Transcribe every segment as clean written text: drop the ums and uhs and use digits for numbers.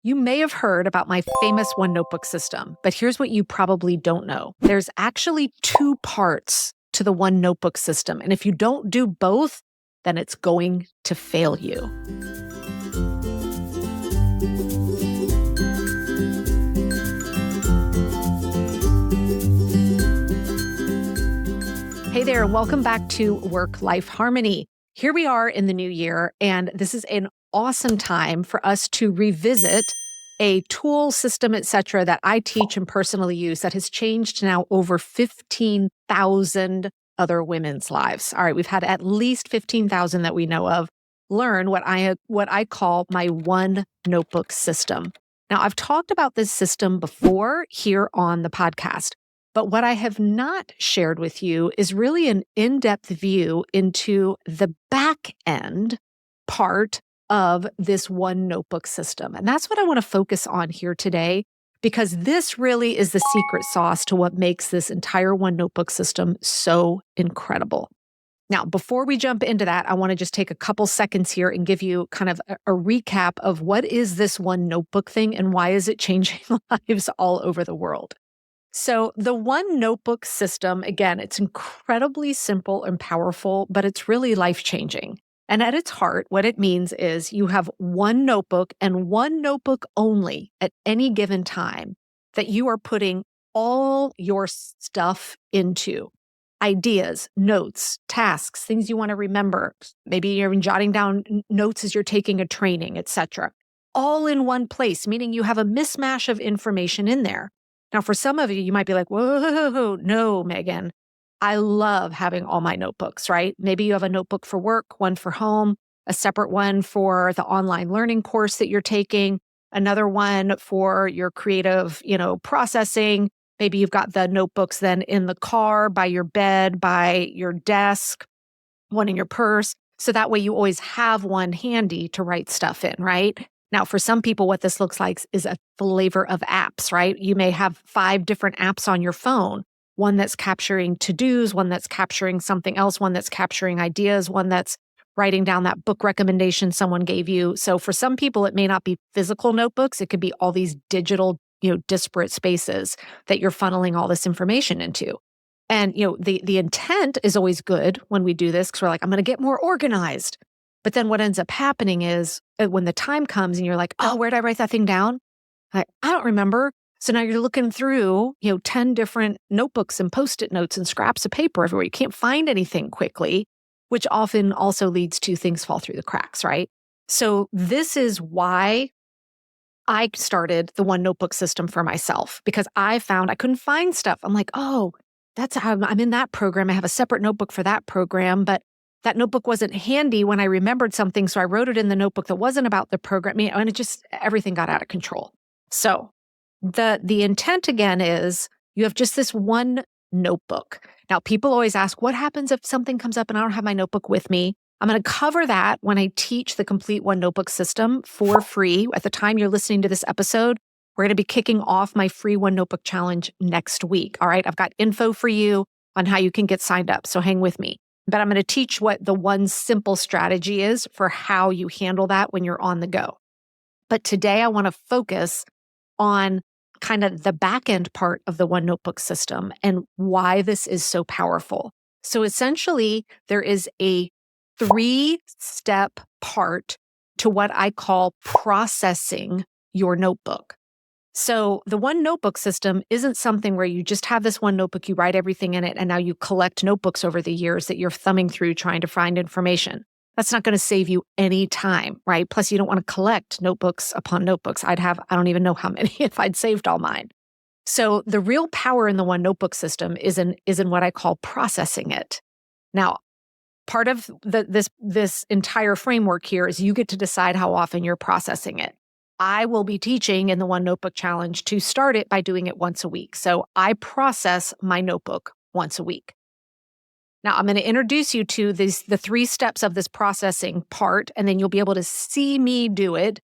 You may have heard about my famous one notebook system, but here's what you probably don't know. There's actually two parts to the one notebook system. And if you don't do both, then it's going to fail you. Hey there, and welcome back to Work-Life Harmony. Here we are in the new year, and this is an awesome time for us to revisit a tool, system, etc. that I teach and personally use that has changed now over 15,000 other women's lives. All right, we've had at least 15,000 that we know of learn what I call my one notebook system. Now, I've talked about this system before here on the podcast, but what I have not shared with you is really an in-depth view into the back end part of this one notebook system. And that's what I want to focus on here today, because this really is the secret sauce to what makes this entire one notebook system so incredible. Now, before we jump into that, I want to just take a couple seconds here and give you kind of a recap of what is this one notebook thing and why is it changing lives all over the world. So the one notebook system, again, it's incredibly simple and powerful, but it's really life-changing. And at its heart, what it means is you have one notebook and one notebook only at any given time that you are putting all your stuff into. Ideas, notes, tasks, things you want to remember. Maybe you're even jotting down notes as you're taking a training, etc. All in one place, meaning you have a mismatch of information in there. Now, for some of you, you might be like, whoa, no, Megan. I love having all my notebooks, right? Maybe you have a notebook for work, one for home, a separate one for the online learning course that you're taking, another one for your creative, processing. Maybe you've got the notebooks then in the car, by your bed, by your desk, one in your purse. So that way you always have one handy to write stuff in, right? Now, for some people, what this looks like is a flavor of apps, right? You may have 5 different apps on your phone, one that's capturing to-dos, one that's capturing something else, one that's capturing ideas, one that's writing down that book recommendation someone gave you. So for some people, it may not be physical notebooks. It could be all these digital, disparate spaces that you're funneling all this information into. And, the intent is always good when we do this because we're like, I'm going to get more organized. But then what ends up happening is when the time comes and you're like, oh, where did I write that thing down? I don't remember. So now you're looking through, 10 different notebooks and Post-it notes and scraps of paper everywhere. You can't find anything quickly, which often also leads to things fall through the cracks, right? So this is why I started the one notebook system for myself, because I found I couldn't find stuff. I'm like, oh, that's how I'm in that program. I have a separate notebook for that program, but that notebook wasn't handy when I remembered something. So I wrote it in the notebook that wasn't about the program. And everything got out of control. So the intent again is you have just this one notebook. Now, people always ask, what happens if something comes up and I don't have my notebook with me? I'm going to cover that when I teach the complete one notebook system for free. At the time you're listening to this episode, we're going to be kicking off my free one notebook challenge next week. All right. I've got info for you on how you can get signed up. So hang with me. But I'm going to teach what the one simple strategy is for how you handle that when you're on the go. But today I want to focus on kind of the back end part of the one notebook system and why this is so powerful. So essentially, there is a 3-step part to what I call processing your notebook. So the one notebook system isn't something where you just have this one notebook, you write everything in it, and now you collect notebooks over the years that you're thumbing through trying to find information. That's not going to save you any time, right? Plus, you don't want to collect notebooks upon notebooks. I don't even know how many if I'd saved all mine. So the real power in the one notebook system is in what I call processing it. Now, part of this entire framework here is you get to decide how often you're processing it. I will be teaching in the One Notebook Challenge to start it by doing it once a week. So I process my notebook once a week. Now, I'm going to introduce you to the 3 steps of this processing part, and then you'll be able to see me do it,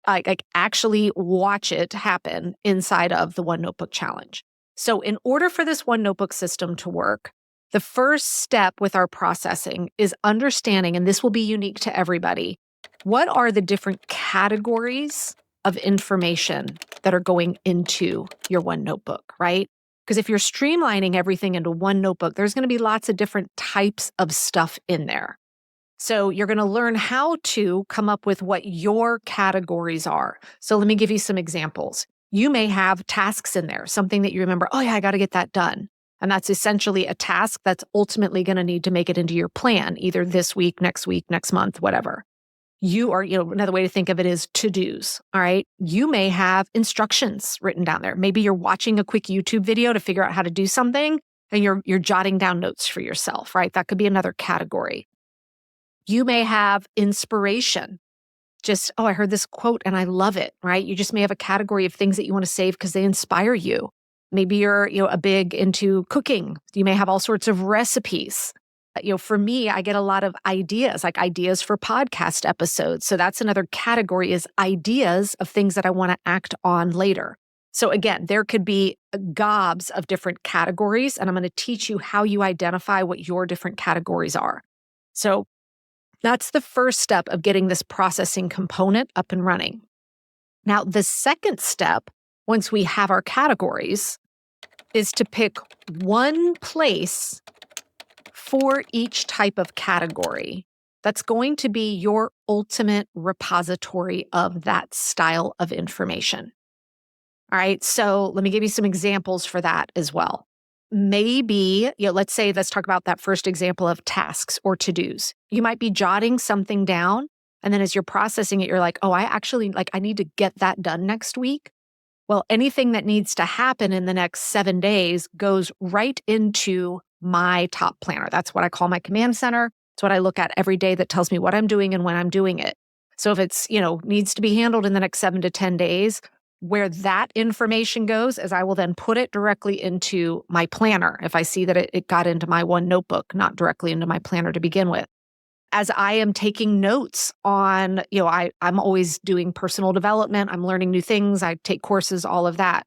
like actually watch it happen inside of the One Notebook Challenge. So in order for this one notebook system to work, the first step with our processing is understanding, and this will be unique to everybody, what are the different categories of information that are going into your one notebook, right? Because if you're streamlining everything into one notebook, there's going to be lots of different types of stuff in there. So you're going to learn how to come up with what your categories are. So let me give you some examples. You may have tasks in there, something that you remember, oh yeah, I got to get that done. And that's essentially a task that's ultimately going to need to make it into your plan, either this week, next month, whatever. You are, another way to think of it is to-dos, all right? You may have instructions written down there. Maybe you're watching a quick YouTube video to figure out how to do something and you're jotting down notes for yourself, right? That could be another category. You may have inspiration. Just, oh, I heard this quote and I love it, right? You just may have a category of things that you want to save because they inspire you. Maybe you're, a big into cooking. You may have all sorts of recipes. For me, I get a lot of ideas, like ideas for podcast episodes. So that's another category is ideas of things that I want to act on later. So again, there could be gobs of different categories, and I'm going to teach you how you identify what your different categories are. So that's the first step of getting this processing component up and running. Now, the second step, once we have our categories, is to pick one place for each type of category that's going to be your ultimate repository of that style of information. All right, so let me give you some examples for that as well. Maybe, let's talk about that first example of tasks or to-dos. You might be jotting something down, and then as you're processing it, you're like, oh, I need to get that done next week. Well, anything that needs to happen in the next 7 days goes right into my top planner. That's what I call my command center. It's what I look at every day that tells me what I'm doing and when I'm doing it. So if it's, needs to be handled in the next 7 to 10 days, where that information goes is I will then put it directly into my planner if I see that it got into my one notebook, not directly into my planner to begin with. As I am taking notes on, I'm always doing personal development. I'm learning new things. I take courses, all of that.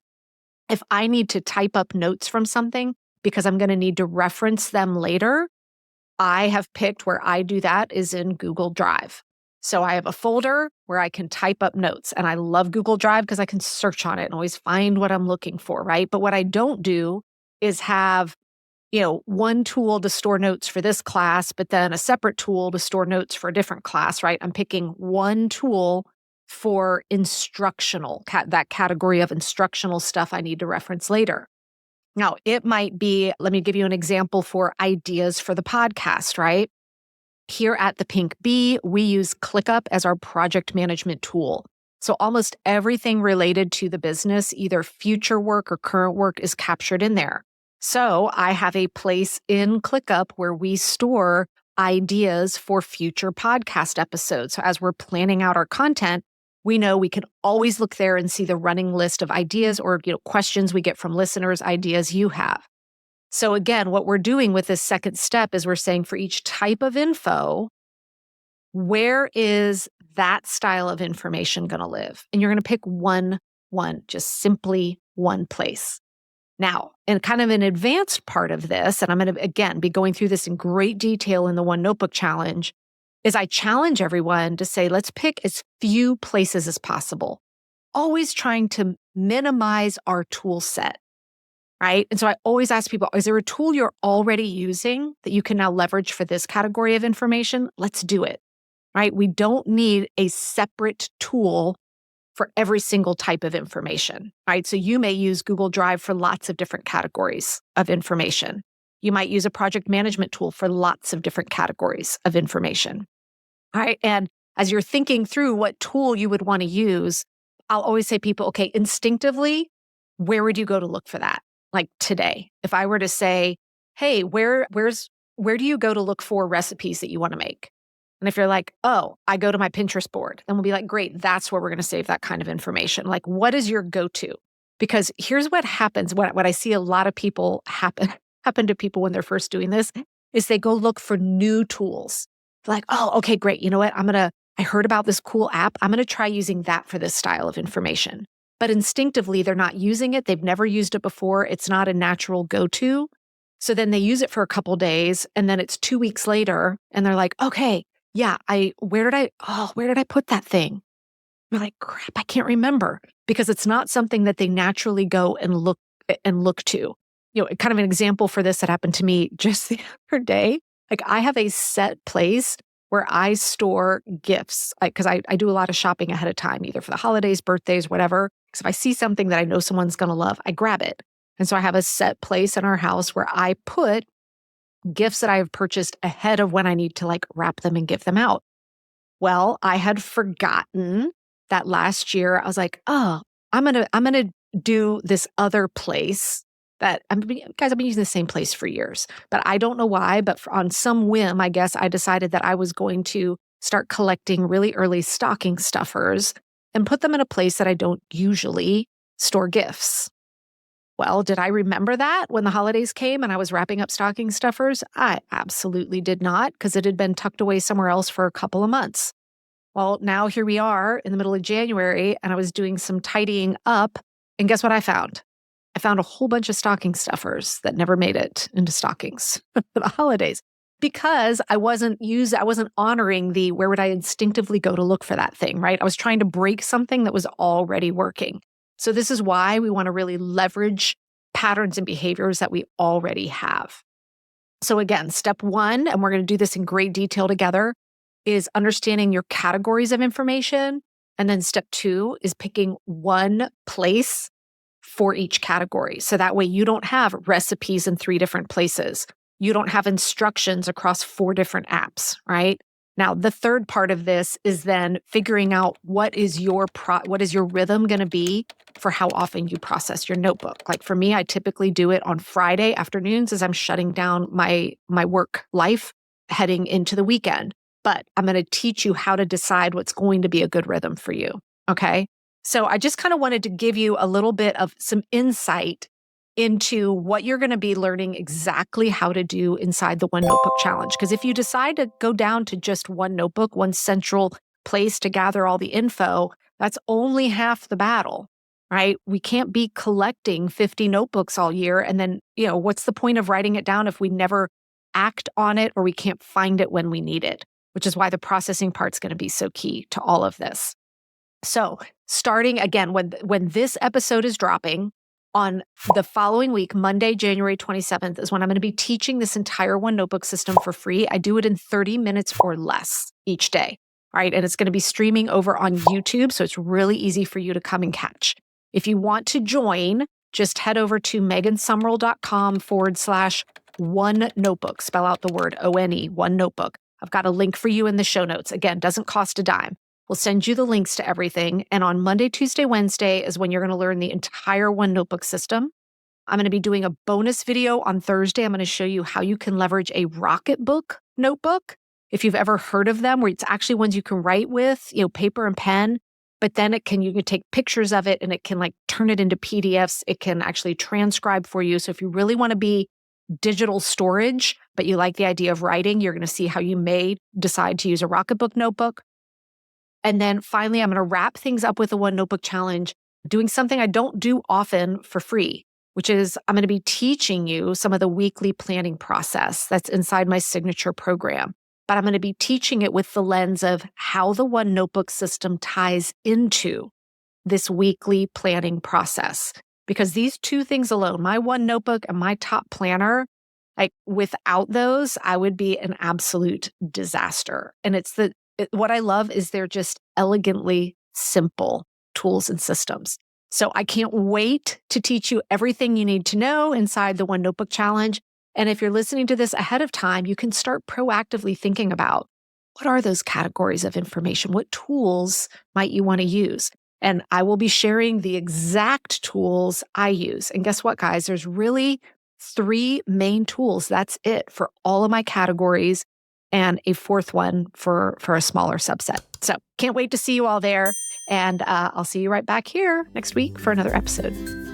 If I need to type up notes from something because I'm going to need to reference them later, I have picked where I do that is in Google Drive. So I have a folder where I can type up notes, and I love Google Drive because I can search on it and always find what I'm looking for, right? But what I don't do is have one tool to store notes for this class, but then a separate tool to store notes for a different class, right? I'm picking one tool for instructional, that category of instructional stuff I need to reference later. Now, it might be, let me give you an example for ideas for the podcast, right? Here at the Pink Bee, we use ClickUp as our project management tool. So almost everything related to the business, either future work or current work, is captured in there. So I have a place in ClickUp where we store ideas for future podcast episodes. So as we're planning out our content, we know we can always look there and see the running list of ideas or questions we get from listeners, ideas you have. So again, what we're doing with this second step is we're saying for each type of info, where is that style of information going to live? And you're going to pick one, just simply one place. Now, in kind of an advanced part of this, and I'm going to, again, be going through this in great detail in the One Notebook Challenge, is I challenge everyone to say, let's pick as few places as possible, always trying to minimize our tool set, right? And so I always ask people, is there a tool you're already using that you can now leverage for this category of information? Let's do it, right? We don't need a separate tool for every single type of information, right? So you may use Google Drive for lots of different categories of information. You might use a project management tool for lots of different categories of information, all right? And as you're thinking through what tool you would want to use, I'll always say people, okay, instinctively, where would you go to look for that? Like today, if I were to say, hey, where do you go to look for recipes that you want to make? And if you're like, oh, I go to my Pinterest board, then we'll be like, great, that's where we're going to save that kind of information. Like, what is your go-to? Because here's what happens, what I see a lot of people happen to people when they're first doing this, is they go look for new tools. They're like, oh, okay, great. You know what? I heard about this cool app. I'm going to try using that for this style of information. But instinctively, they're not using it. They've never used it before. It's not a natural go-to. So then they use it for a couple days, and then it's 2 weeks later, and they're like, okay, yeah, where did I put that thing? I'm like, crap, I can't remember because it's not something that they naturally go and look to. Kind of an example for this that happened to me just the other day. Like I have a set place where I store gifts because I do a lot of shopping ahead of time, either for the holidays, birthdays, whatever. Because if I see something that I know someone's going to love, I grab it. And so I have a set place in our house where I put gifts that I have purchased ahead of when I need to like wrap them and give them out. Well, I had forgotten that last year. I was like, oh, I'm gonna do this other place that I've been using the same place for years, but I don't know why. But on some whim, I guess I decided that I was going to start collecting really early stocking stuffers and put them in a place that I don't usually store gifts. Well, did I remember that when the holidays came and I was wrapping up stocking stuffers? I absolutely did not, because it had been tucked away somewhere else for a couple of months. Well, now here we are in the middle of January, and I was doing some tidying up, and guess what I found? I found a whole bunch of stocking stuffers that never made it into stockings for the holidays because I wasn't honoring where would I instinctively go to look for that thing, right? I was trying to break something that was already working. So this is why we want to really leverage patterns and behaviors that we already have. So again, step one, and we're going to do this in great detail together, is understanding your categories of information. And then step two is picking one place for each category. So that way you don't have recipes in 3 different places. You don't have instructions across 4 different apps, right? Now, the third part of this is then figuring out what is your rhythm going to be for how often you process your notebook. Like for me, I typically do it on Friday afternoons as I'm shutting down my work life heading into the weekend. But I'm going to teach you how to decide what's going to be a good rhythm for you. Okay. So I just kind of wanted to give you a little bit of some insight into what you're going to be learning exactly how to do inside the One Notebook Challenge. Because if you decide to go down to just one notebook, one central place to gather all the info, that's only half the battle, right? We can't be collecting 50 notebooks all year. And then, what's the point of writing it down if we never act on it or we can't find it when we need it, which is why the processing part's going to be so key to all of this. So starting again, when this episode is dropping, on the following week, Monday, January 27th, is when I'm going to be teaching this entire One Notebook system for free. I do it in 30 minutes or less each day, right? And it's going to be streaming over on YouTube, so it's really easy for you to come and catch. If you want to join, just head over to megansumrell.com/one notebook. Spell out the word ONE, one notebook. I've got a link for you in the show notes. Again, doesn't cost a dime. We'll send you the links to everything. And on Monday, Tuesday, Wednesday is when you're going to learn the entire One Notebook system. I'm going to be doing a bonus video on Thursday. I'm going to show you how you can leverage a Rocketbook notebook. If you've ever heard of them, where it's actually ones you can write with, paper and pen, but then you can take pictures of it and it can turn it into PDFs. It can actually transcribe for you. So if you really want to be digital storage, but you like the idea of writing, you're going to see how you may decide to use a Rocketbook notebook. And then finally, I'm going to wrap things up with the One Notebook Challenge, doing something I don't do often for free, which is I'm going to be teaching you some of the weekly planning process that's inside my signature program. But I'm going to be teaching it with the lens of how the One Notebook system ties into this weekly planning process. Because these 2 things alone, my One Notebook and my top planner, without those, I would be an absolute disaster. And what I love is they're just elegantly simple tools and systems. So I can't wait to teach you everything you need to know inside the One Notebook Challenge. And if you're listening to this ahead of time, you can start proactively thinking about what are those categories of information? What tools might you want to use? And I will be sharing the exact tools I use. And guess what, guys? There's really 3 main tools. That's it for all of my categories, and a 4th one for a smaller subset. So can't wait to see you all there. And I'll see you right back here next week for another episode.